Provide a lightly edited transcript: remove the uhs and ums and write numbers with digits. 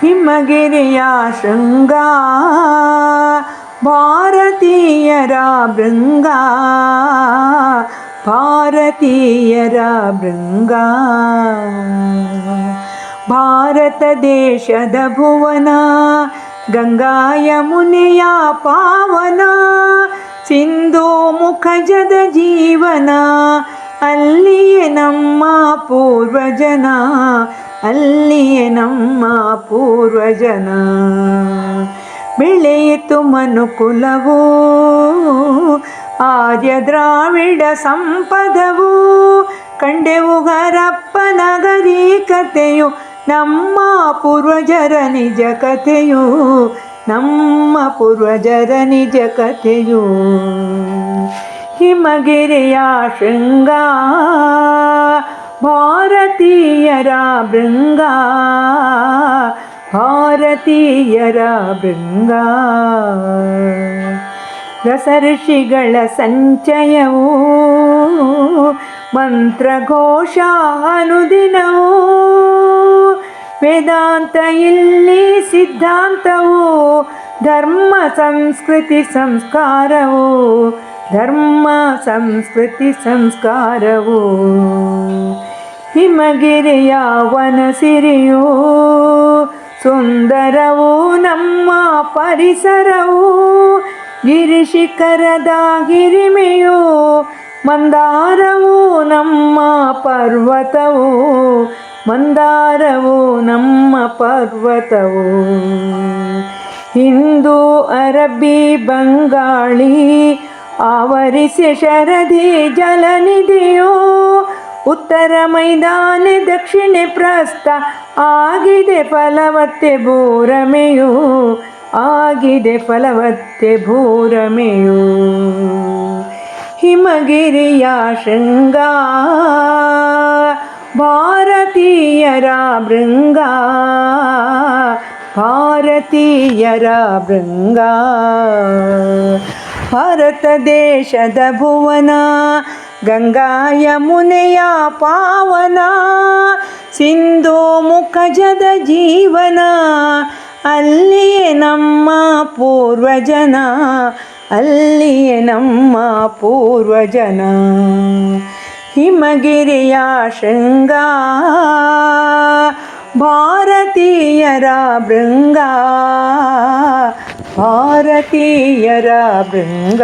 ಹಿಮಗಿರಿಯ ಶೃಂಗ ಭಾರತೀಯರ ಭೃಂಗ, ಭಾರತೀಯರ ಭೃಂಗ. ಭಾರತ ದೇಶದ ಭುವನ, ಗಂಗಾ ಯಮುನೆಯ ಪಾವನ, ಸಿಂಧೂ ಮುಖಜದ ಜೀವನ, ಅಲ್ಲಿಯೇ ನಮ್ಮ ಪೂರ್ವಜನ, ಅಲ್ಲಿಯೇ ನಮ್ಮ ಪೂರ್ವಜನ. ಬೆಳೆಯಿತು ಮನುಕುಲವು ಆರ್ಯ ದ್ರಾವಿಡ ಸಂಪದವು, ಕಂಡೆವು ಹರಪ್ಪ ನಾಗರಿಕತೆಯು, ನಮ್ಮ ಪೂರ್ವಜರ ನಿಜ ಕಥೆಯು, ನಮ್ಮ ಪೂರ್ವಜರ ನಿಜ ಕಥೆಯು. ಹಿಮಗಿರಿಯ ಶೃಂಗ ಭಾರತೀಯರ ಭೃಂಗ, ಭಾರತೀಯರ ಭೃಂಗ. ರಸಋಷಿಗಳ ಸಂಚಯವು, ಮಂತ್ರಘೋಷ ಅನುದಿನವೂ, ವೇದಾಂತ ಇಲ್ಲಿ ಸಿದ್ಧಾಂತವು, ಧರ್ಮ ಸಂಸ್ಕೃತಿ ಸಂಸ್ಕಾರವು, ಧರ್ಮ ಸಂಸ್ಕೃತಿ ಸಂಸ್ಕಾರವು. ಹಿಮಗಿರಿಯ ವನಸಿರಿಯು, ಸುಂದರವು ನಮ್ಮ ಪರಿಸರವು, ಗಿರಿಶಿಖರದ ಹಿರಿಮೆಯು, ಮಂದಾರವು ನಮ್ಮ ಪರ್ವತವು, ಮಂದಾರವು ನಮ್ಮ ಪರ್ವತವು. ಹಿಂದೂ ಅರಬ್ಬಿ ಬಂಗಾಳಿ ಆವರಿಸಿ ಶರದಿ ಜಲನಿಧಿಯು, ಉತ್ತರ ಮೈದಾನ ದಕ್ಷಿಣೆ ಪ್ರಸ್ಥ, ಆಗಿದೆ ಫಲವತ್ತೆ ಭೂರಮೆಯು, ಆಗಿದೆ ಫಲವತ್ತೆ ಭೂರಮೆಯು. ಹಿಮಗಿರಿಯ ಶೃಂಗ ಭಾರತೀಯರ ಭೃಂಗ, ಭಾರತೀಯರ ಭೃಂಗ. ಭಾರತ ದೇಶದ ಭುವನ, ಗಂಗಾ ಯಮುನೆಯ ಪಾವನ, ಸಿಂಧೂ ಮುಖಜದ ಜೀವನ, ಅಲ್ಲಿಯೇ ನಮ್ಮ ಪೂರ್ವಜನ, ಅಲ್ಲಿಯೇ ನಮ್ಮ ಪೂರ್ವಜನ. ಹಿಮಗಿರಿಯ ಶೃಂಗ ಭಾರತೀಯರ ಭೃಂಗ, ಭಾರತೀಯರ ಭೃಂಗ.